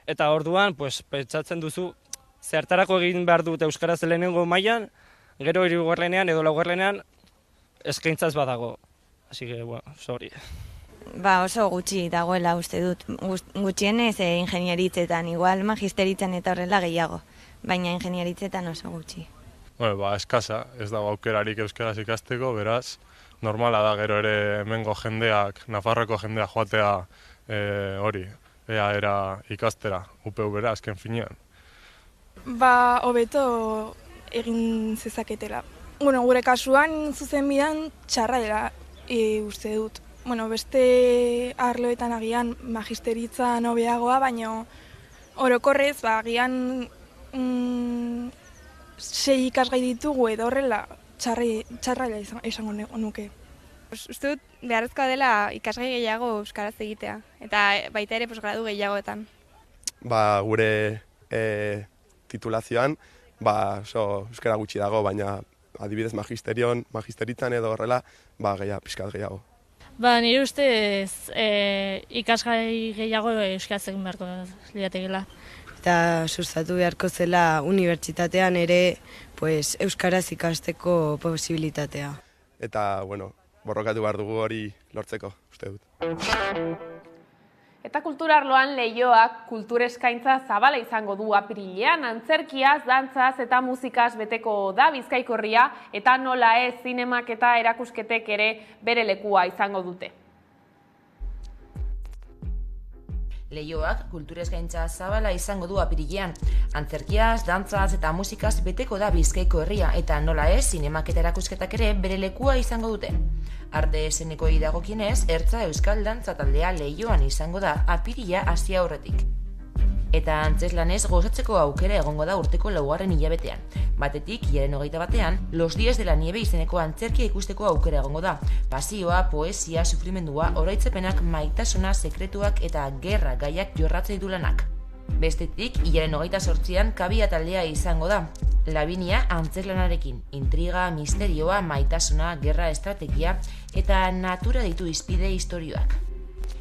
eta orduan pentsatzen duzu zertarako egin behar dut euskaraz lehenengo mailan, gero hirugarrenean edo laugarrenean eskaintzaz badago. Así que, sorry. Oso gutxi dagoela uste dut. Gutxienez ingenieritzetan, igual magisteritzen eta horrela gehiago. Baina ingenieritzetan oso gutxi. Eskasa, ez dago aukerarik euskaraz ikasteko, beraz, normala da gero ere hemengo jendeak, Nafarroko jendeak joatea hori, era ikastera, UPV-ra azken finean. Hobeto egin zezaketela. Gure kasuan zuzenbidean txarra dela uste dut. Beste arloetan agian magisteritza hobeagoa, baina orokorrez agian 6 ikasgai ditugu edo horrela txarra izango nuke. Uste dut beharrezkoa dela ikasgai gehiago euskaraz egitea, eta baita ere gradu gehiagoetan. Gure titulazioan euskara gutxi dago, baina adibidez magisteritzan edo horrela, pixkat gehiago. Nire ustez ikasgai gehiago euskaraz egin beharko liatekeela. Eta sustatu beharko zela unibertsitatean ere euskaraz ikasteko posibilitatea. Eta, borrokatu behar dugu hori lortzeko, uste dut. Eta kulturarloan Leioak kultur eskaintza zabala izango du apirilean, antzerkiaz, dantzaz eta musikaz beteko da Bizkaikorria, eta nola ez zinemak eta erakusketek ere bere lekua izango dute. Leioak kultur eskaintza zabala izango du apirilean. Antzerkiaz, dantzaz eta musikaz beteko da Bizkaiko herria, eta nola ez zinemak eta erakusketak ere bere lekua izango dute. Arte esenikoei dagokienez, Ertza Euskal Dantza taldea Leioan izango da apirila hasi aurretik. Eta antzeslanez gozatzeko aukera egongo da urteko 4. hilabetean. Batetik, hilaren 21ean, Los Días de la Nieve izeneko antzerkia ikusteko aukera egongo da. Pasioa, poesia, sufrimendua, oroitzepenak, maitasuna, sekretuak eta gerra gaiak jorratzen ditu lanak. Bestetik, hilaren 28ean Kabia taldea izango da. Labinia antzeslanarekin, intriga, misterioa, maitasuna, gerra estrategia eta natura ditu izpide istorioak.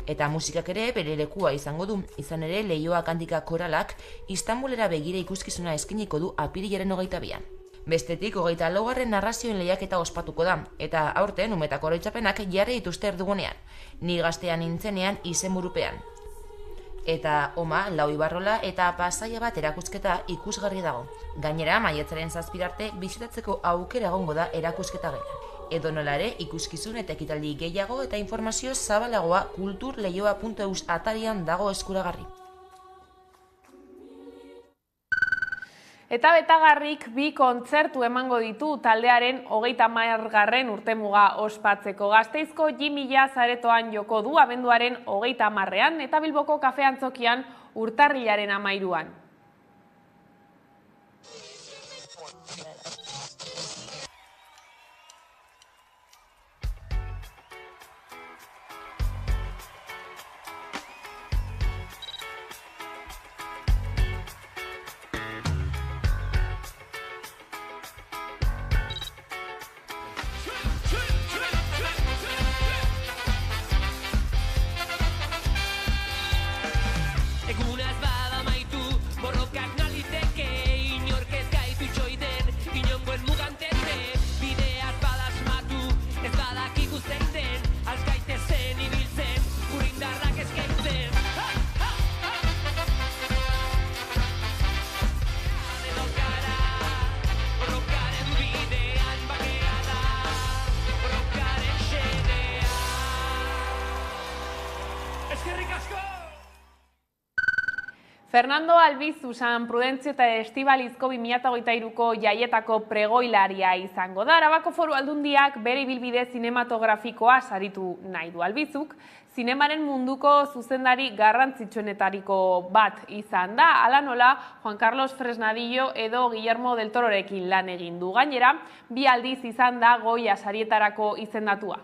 Eta musikak ere bere lekua izango du, izan ere Leioak handika koralak Istanbulera begira ikuskizuna eskainiko du apirilaren 22ean. Bestetik 24. narrazioen lehiaketa ospatuko da, eta aurten umetako oroitzapenak jarri dituzte erdugunean, ni gaztean nintzenean izenburupean. Eta Oma, Lau Ibarrola eta Pasaia bat erakusketa ikusgarri dago. Gainera, maiatzaren 7 arte bisitatzeko aukera egongo da erakusketa gela. Edo nola ere, ikuskizun eta ekitaldi gehiago eta informazio zabalagoa kulturleioa.eus atarian dago eskuragarri. Eta betagarrik 2 kontzertu emango ditu taldearen 30. urtemuga ospatzeko. Gasteizko Jimmy Jazz aretoan joko du abenduaren 30ean eta Bilboko Kafe Antzokian urtarrilaren 13ean. Fernando Albizu San Prudentzio eta Estibalizko 2023ko jaietako pregoilaria izango da. Arabako Foru Aldundiak bere ibilbide zinematografikoa saritu nahi du. Albizuk zinemaren munduko zuzendari garrantzitsuenetariko bat izan da. Hala nola, Juan Carlos Fresnadillo edo Guillermo del Tororekin lan egin du. Gainera, 2 aldiz izan da Goya sarietarako izendatua.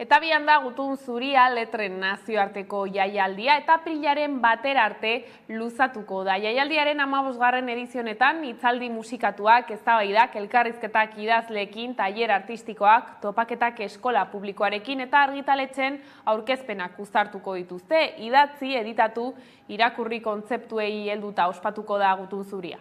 Eta bian da Gutun Zuria letren nazioarteko jaialdia eta aprilaren 1 arte luzatuko da. Jaialdiaren 15. edizionetan hitzaldi musikatuak, eztabaidak, elkarrizketak idazleekin, tailer artistikoak, topaketak eskola publikoarekin eta argitaletxen aurkezpenak uztartuko dituzte. Idatzi, editatu, irakurri kontzeptuei helduta ospatuko da Gutun Zuria.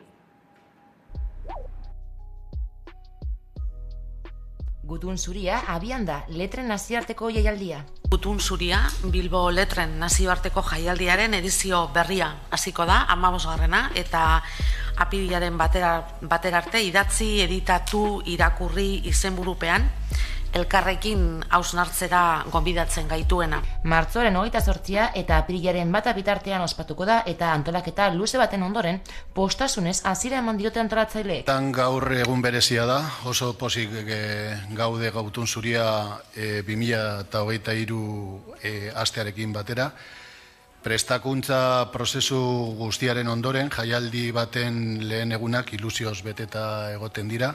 Gutun Zuria abian da letren nazioarteko jaialdia. Gutun Zuria Bilbo letren nazioarteko jaialdiaren edizio berria hasiko da, 15. eta apirilaren 1 arte idatzi, editatu, irakurri izenburupean elkarrekin hausnartzera gonbidatzen gaituena. Martxoaren 28 eta apirilaren 1 bitartean ospatuko da eta antolaketa luze baten ondoren postasunez hasiera eman diote antolatzaileek. Gaur egun berezia da, oso pozik gaude Gutun Zuria 2023 astearekin batera. Prestakuntza prozesu guztiaren ondoren jaialdi baten lehen egunak ilusioz beteta egoten dira.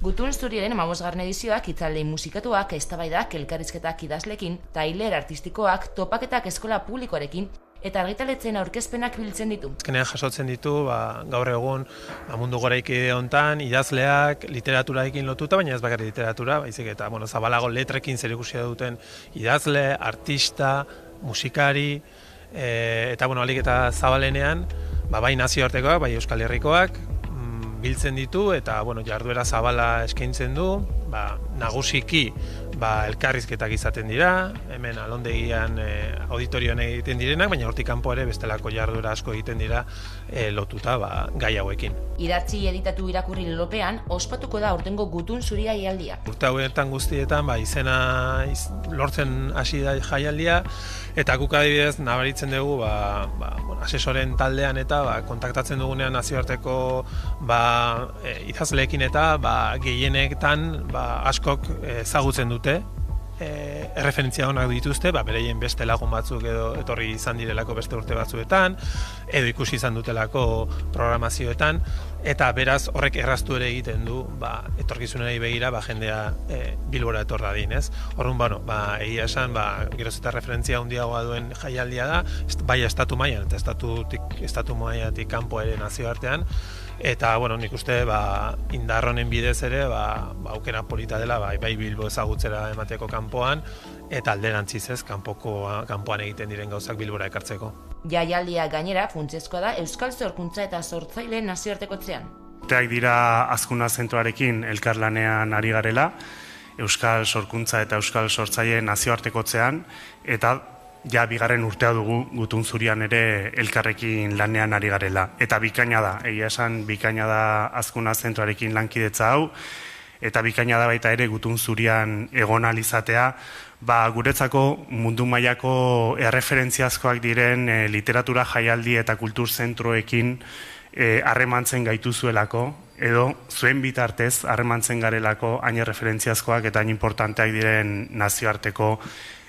Gutun Zuriaren 15. edizioak hitzaldi musikatuak, eztabaidak, elkarrizketak idazleekin, tailer artistikoak, topaketak eskola publikoarekin eta argitaletzen aurkezpenak biltzen ditu. Azkenean jasotzen ditu gaur egun mundu goraiki hontan idazleak literaturarekin lotuta, baina ez bakarrik literatura, baizik eta zabalago letrekin zerikusia duten idazle, artista, musikari eta alik eta zabalenean bai nazioartekoak, bai Euskal Herrikoak biltzen ditu eta jarduera zabala eskaintzen du, nagusiki elkarrizketak izaten dira, hemen alondegian auditorioan egiten direnak, baina hortik kanpo ere bestelako jarduera asko egiten dira lotuta gai hauekin. Idatzi, editatu, irakurri lelopean ospatuko da aurtengo Gutun Zuria jaialdia. Urte hauetan guztietan izena lortzen hasi da jaialdia eta guk adibidez nabaritzen dugu asesoren taldean eta kontaktatzen dugunean nazioarteko idazleekin eta gehienetan askok ezagutzen dute, erreferentzia honak dituzte, bereien beste lagun batzuk edo etorri izan direlako beste urte batzuetan, edo ikusi izan dutelako programazioetan, eta beraz horrek erraztu ere egiten du etorkizunari begira jendea Bilbora etor dadin, ez? Orduan, egia esan, geroz eta referentzia handiagoa duen jaialdia da, bai estatu mailan eta estatu mailatik kanpo ere nazioartean, eta nik uste indar honen bidez ere aukera polita dela bai Bilbo ezagutzera emateko kanpoan eta alderantziz ez kanpoan egiten diren gauzak Bilbora ekartzeko. Jaialdia gainera funtsezkoa da euskal sorkuntza eta sortzaileen nazioartekotzean. Urteak dira Azkuna Zentroarekin elkarlanean ari garela, euskal sorkuntza eta euskal sortzaileen nazioartekotzean eta bigarren urtea dugu Gutun Zurian ere elkarrekin lanean ari garela. Eta bikaina da, egia esan bikaina da Azkuna Zentroarekin lankidetza hau, eta bikaina da baita ere Gutun Zurian egon alizatea, guretzako mundu mailako erreferentziazkoak diren literatura jaialdi eta kultur zentroekin harremantzen gaituzuelako, edo zuen bitartez harremantzen garelako hain erreferentziazkoak eta hain importanteak diren nazioarteko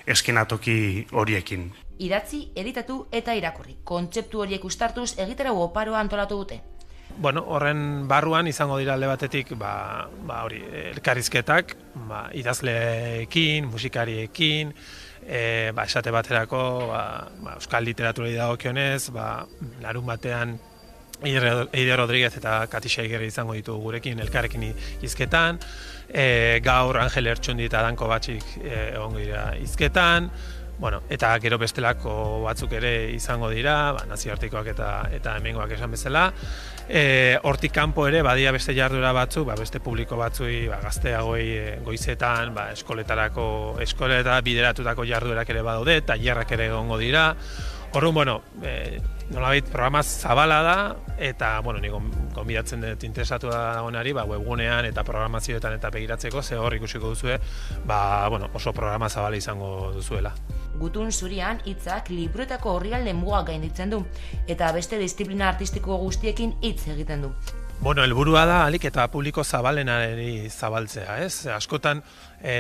eskenatoki horiekin. Idatzi, editatu eta irakurri. Kontzeptu horiek uztartuz egitarago oparoa antolatu dute. Bueno, horren barruan izango dira alde batetik elkarrizketak, idazleekin, musikariekin, esate baterako euskal literaturari dagokionez, larun batean Eide Rodríguez eta Katixia Igirri izango ditugu gurekin elkarrekin hizketan, gaur Angel Ertxundi eta Danko Batxik egongo dira hizketan, eta gero bestelako batzuk ere izango dira, nazioartekoak eta hemengoak esan bezala. Hortik kanpo ere badia beste jarduera batzuk, beste publiko batzui gazteagoei goizetan, eskoletara bideratutako jarduerak ere badaude, tailerrak ere egongo dira. Orduan, nolabait programa zabala da, eta nik gonbidatzen dut interesatu dagoenari webgunean eta programazioetan eta begiratzeko, ze hor ikusiko duzue, oso programa zabala izango duzuela. Gutun zurian hitzak libroetako orrialde mugak gainditzen du, eta beste disiplina artistiko guztiekin hitz egiten du. Helburua da alik eta publiko zabalenari zabaltzea, ez? Askotan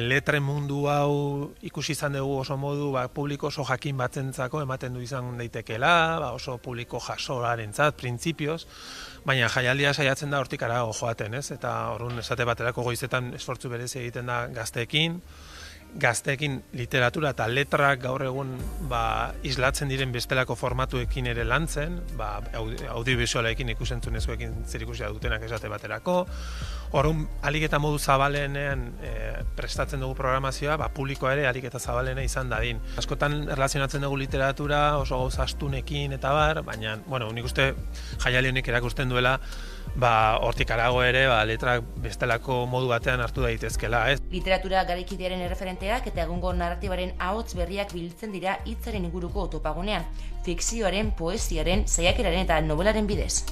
letren mundu hau ikusi izan dugu oso modu publiko oso jakin batzentzako ematen du izan daitekeela, oso publiko jasoarentzat, printzipioz, baina jaialdia saiatzen da hortik harago joaten, ez? Eta orrun esate baterako goizetan esfortzu berezi egiten da gazteekin literatura eta letrak gaur egun islatzen diren bestelako formatuekin ere lantzen, audiovisualekin ikusentzunezkoekin zerikusia dutenak esate baterako. Orrun alik eta modu zabalenean prestatzen dugu programazioa, publikoa ere alik eta zabalena izan dadin. Askotan erlazionatzen dugu literatura oso gauza astunekin eta baina nik uste jaialdi honek erakusten duela hortik harago ere letrak bestelako modu batean hartu daitezkela, ez? Literatura garaikidearen erreferenteak eta egungo narratibaren ahots berriak biltzen dira hitzaren inguruko topagunean, fikzioaren, poesiaren, saiakeraren eta novelaren bidez.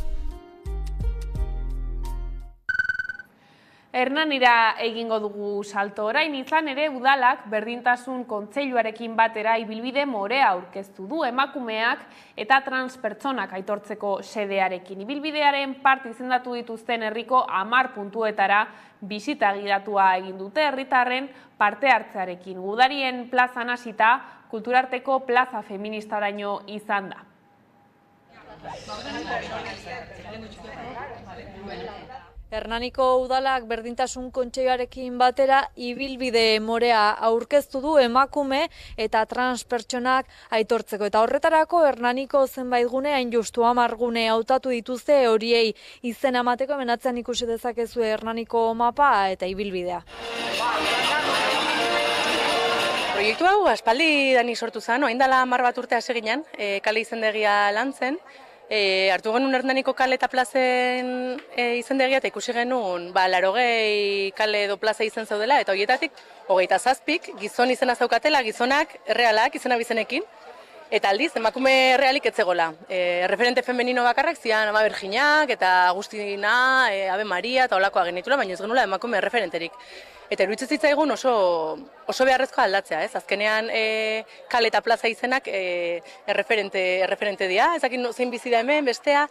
Hernanira egingo dugu salto orain, izan ere udalak berdintasun kontseiluarekin batera ibilbide morea aurkeztu du emakumeak eta transpertsonak aitortzeko sedearekin. Ibilbidearen parte izendatu dituzten herriko 10 puntuetara bisita gidatua egin dute herritarren parte hartzearekin. Gudarien plazan hasita kulturarteko plaza feministaraino izan da. Hernaniko udalak berdintasun kontseiluarekin batera ibilbide morea aurkeztu du emakume eta transpertsonak aitortzeko. Eta horretarako Hernaniko zenbait gune, hain justu 10 gune hautatu dituzte horiei izen emateko, hemen atzean ikusi dezakezu Hernaniko mapa eta ibilbidea. Proiektu hau aspaldi dani sortu zen, orain dela 10 bat urte hasi ginen, kale izendegia lantzen. Hartu genuen Hernaniko kale eta plazen izendegia eta ikusi genuen 80 kale edo plaza izen zaudela, eta horietatik 27 gizon izena zaukatela, gizonak errealak izena bizenekin, eta aldiz emakume errealik etzegola. Referente femenino bakarrak zian Ama Berginak eta Agustina, Ave Maria eta olakoa genitula, baina ez genula emakume referenterik. Eta iruditzen zitzaigun oso beharrezko aldatzea, ez? Azkenean kale eta plaza izenak erreferente dira, ezakin zein bizi da hemen, bestea,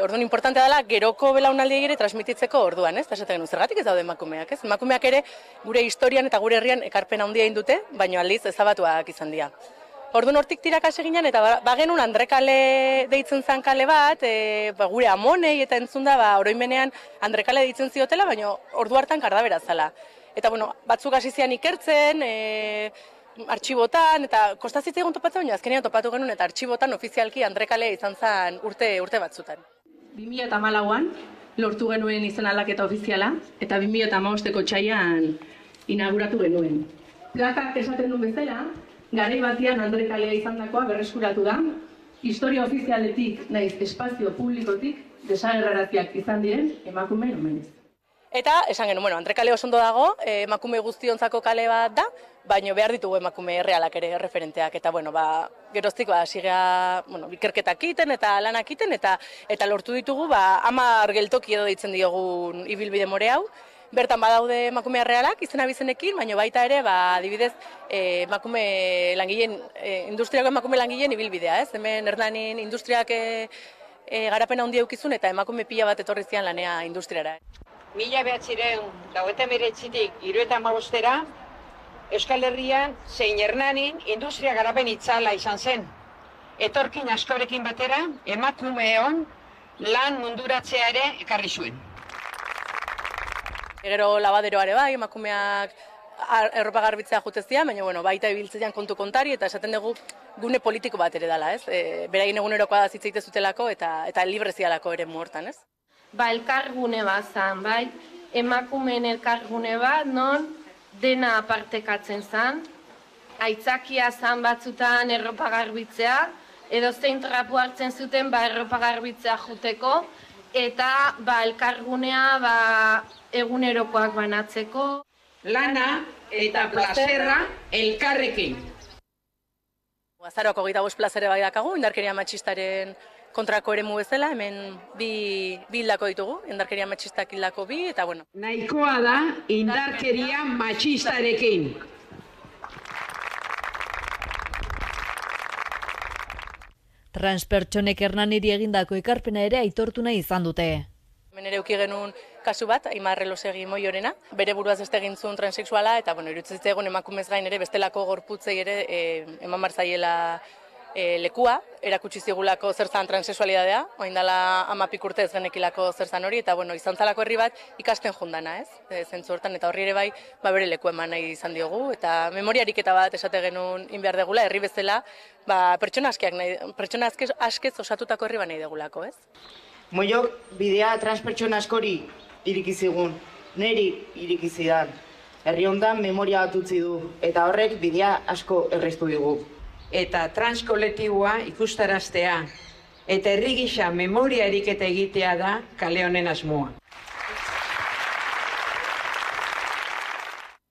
orduan importantea dela geroko belaunaldiei ere transmititzeko orduan, ez? Esaten genuen zergatik ez daude emakumeak, ez? Emakumeak ere gure historian eta gure herrian ekarpen handia egin dute, baina aldiz ezabatuak izan dira. Orduan hortik tirak hasi ginen eta bagenun Andre kale deitzen zen kale bat, gure amonei eta entzun da oroimenean Andre kale deitzen ziotela, baina ordu hartan kardabera zala. Eta batzuk hasi zian ikertzen, artxibotan, eta kostazitza egun topatzen, baina azkenean topatu genuen eta artxibotan ofizialki Andre kale izan zen urte batzutan. 2014an lortu genuen izen aldaketa ofiziala, eta 2015ko otsailean inauguratu genuen. Plakak esaten duen bezala, garai batean Andre kalea izandakoa berreskuratu da, historia ofizialetik naiz espazio publikotik desagerraraziak izan diren emakumeen omenez. Eta esan genuen, Andre kale oso ondo dago, emakume guztiontzako kale bat da, baina behar ditugu emakume errealak ere referenteak, eta geroztik sigea ikerketak egiten eta lanak egiten, eta lortu ditugu 10 geltoki edo deitzen diogun ibilbide more hau. Bertan badaude emakume errealak izena bizenekin, baina baita ere, adibidez, emakume langileen, industriako emakume langileen ibilbidea, ez? Hemen Hernanin industriak garapena handia eukizun eta emakume pila bat etorri zian lanea industriara. 1999tik 2015era Euskal Herrian zein Hernanin industria garapen itzala izan zen. Etorkin askorekin batera emakumeon lan munduratzea ere ekarri zuen. Gero labaderoare bai, emakumeak erropa garbitzea jutezia, baina baita ibiltzean kontu kontari eta esaten dugu gune politiko bat ere dela, ez? Beraien egunerokoa zitzeite zutelako eta librezialako ere hortan, ez? Elkargune bat zan, bai, emakumeen elkargune bat, non dena partekatzen zan, aitzakia zan batzutan erropa garbitzea, edo zein trapu hartzen zuten erropa garbitzea juteko, eta elkargunea egunerokoak banatzeko. Lana eta plazerra elkarrekin. Azaroako 25 plazere bai dakagu, indarkeria matxistaren kontrako eremu bezala, hemen bi hildako ditugu, indarkeria matxistak hildako bi, eta Nahikoa da indarkeria matxistarekin. Transpertsonek Hernaniri egindako ekarpena ere aitortu nahi izan dute. Hemen ere uki genuen kasu bat, Aimar Elosegi Moiorena, bere buruaz beste egin zuen transexuala, eta iruditzen zitzaigun emakumez gain ere bestelako gorputzei ere eman barzaiela lekua, erakutsi zigulako zer zan transexualidadea, orain dela 10 urte ez genekilako zer zan hori, eta izan zalako herri bat ikasten jondana, ez? Zentzu hortan, eta horri ere bai, bere leku eman nahi izan diogu, eta memoriariketa bat esate genuen inbehar degula, herri bezala, pertsona askez osatutako herri bat nahi degulako, ez? Moiok bidea transpertsona askori irikizigun, neri irikizidan. Herri hondan memoria bat utzi du, eta horrek bidea asko erreztu digu. Eta transkolektiboa ikustaraztea, eta herri gisa memoria eriketa egitea da kale honen asmoa.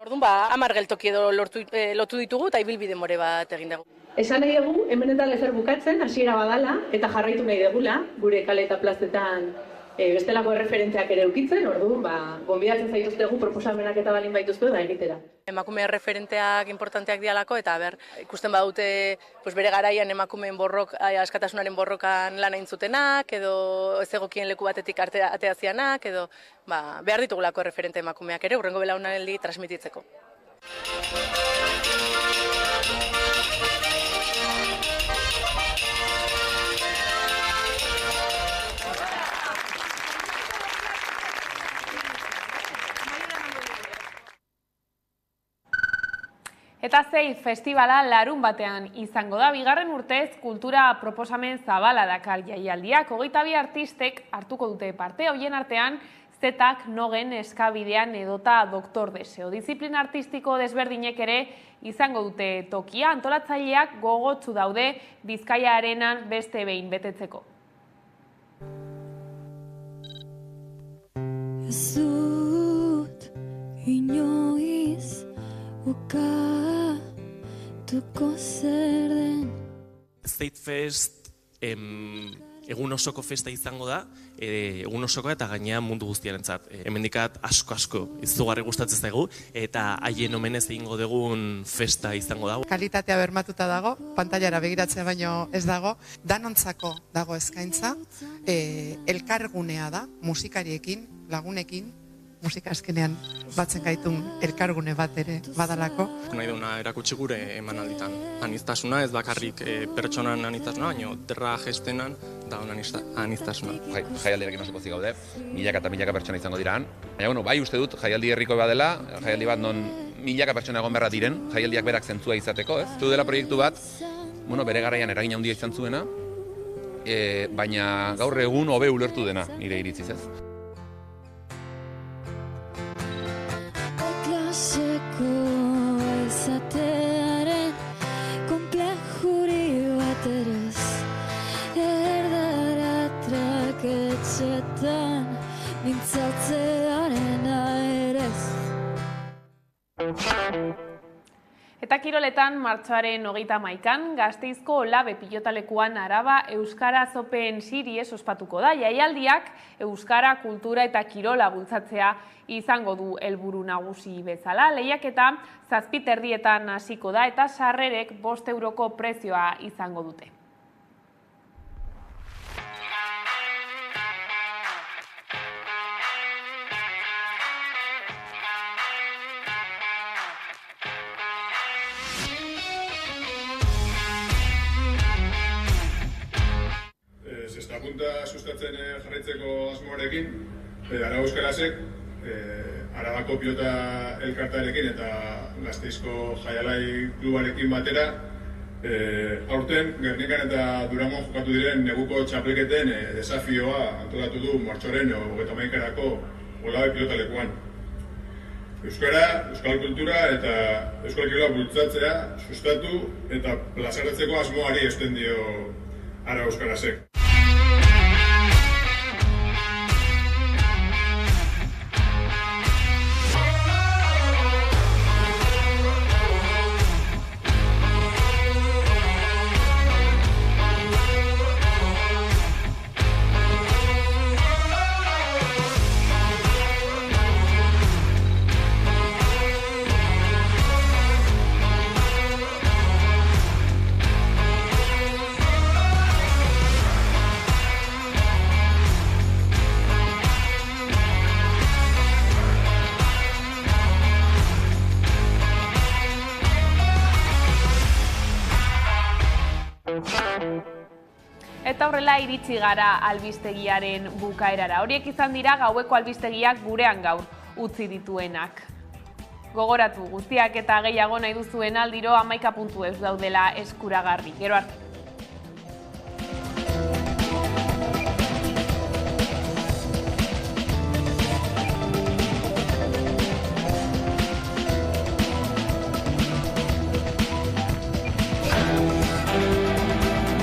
Orduan 10 geltoki edo lotu ditugu eta ibilbide more bat egin dugu. Esan nahi dugu, hemen eta lezer bukatzen, hasiera badala, eta jarraitu nahi dugula, gure kale eta plazetan bestelako erreferenteak ere eukitzen, orduan, gonbidatzen zaituztegu proposamenak eta balin baituzte da egitera. Emakume erreferenteak importanteak dialako, eta ikusten badute bere garaian emakumeen askatasunaren borrokan lan egin zutenak, edo ez egokien leku batetik atea zianak, edo behar ditugulako erreferente emakumeak ere, hurrengo belaunaldi transmititzeko. Eta Zeit festivala larun batean izango da, bigarren urtez kultura proposamen zabala dakar jaialdiak. 22 artistek hartuko dute parte, hoien artean Zetak, Nogen, Eskabidean edota Doktor Deseo. Disiplina artistiko desberdinek ere izango dute tokia, antolatzaileak gogotsu daude Bizkaia Arenan beste behin betetzeko. Ez dut inoiz ukatuko zer den. Zeit Fest egun osoko festa izango da, egun osoko eta gainean mundu guztiarentzat. Hemendikat asko izugarri gustatzen zaigu eta haien omenez egingo dugun festa izango da. Kalitatea bermatuta dago, pantailara begiratzea baino ez dago, danontzako dago eskaintza, elkargunea da, musikariekin, lagunekin, musika azkenean batzen gaitun elkargune bat ere badalako. Nahi duna erakutsi gure emanalditan. Aniztasuna, ez bakarrik pertsonan aniztasuna, baina derra gestenan da aniztasuna. Jaialdiarekin oso pozik gaude, milaka eta milaka pertsona izango diraan. Baina, bai uste dut, jaialdi herriko bat dela, jaialdi bat non milaka pertsona egon berra diren, jaialdiak berak zentzua izateko, ez? Zu dela proiektu bat, bere garaian eragin handia izan zuena, baina gaur egun hobe ulertu dena, nire iritziz, ez? Klaseko ezatearen komplejuri bat erez, erdara traketxetan mintzatzearen aerez. Eta kiroletan martxoaren 31an Gasteizko Olabe pilotalekuan Araba Euskara Open Series ospatuko da. Jaialdiak euskara, kultura eta kirola bultzatzea izango du helburu nagusi bezala. Lehiaketa 7:30 hasiko da eta sarrerek 5 euroko prezioa izango dute. Se está Junta sustatzen jarraitzeko asmoarekin, Arau Euskarasek, Arabako Pilota Elkartearekin eta Gasteizko Jaialai Klubarekin batera, aurten Gernikan eta Durangon jokatu diren neguko txapelketen desafioa antolatu du martxoaren 31erako Olabe pilotalekuan. Euskara, euskal kultura eta euskal kirola bultzatzea, sustatu eta plazaratzeko asmoari esten dio Arau Euskarasek. Eta horrela iritsi gara albistegiaren bukaerara. Horiek izan dira gaueko albistegiak gurean gaur utzi dituenak. Gogoratu, guztiak eta gehiago nahi duzuen aldiro 11.eus daudela eskuragarri. Gero arte.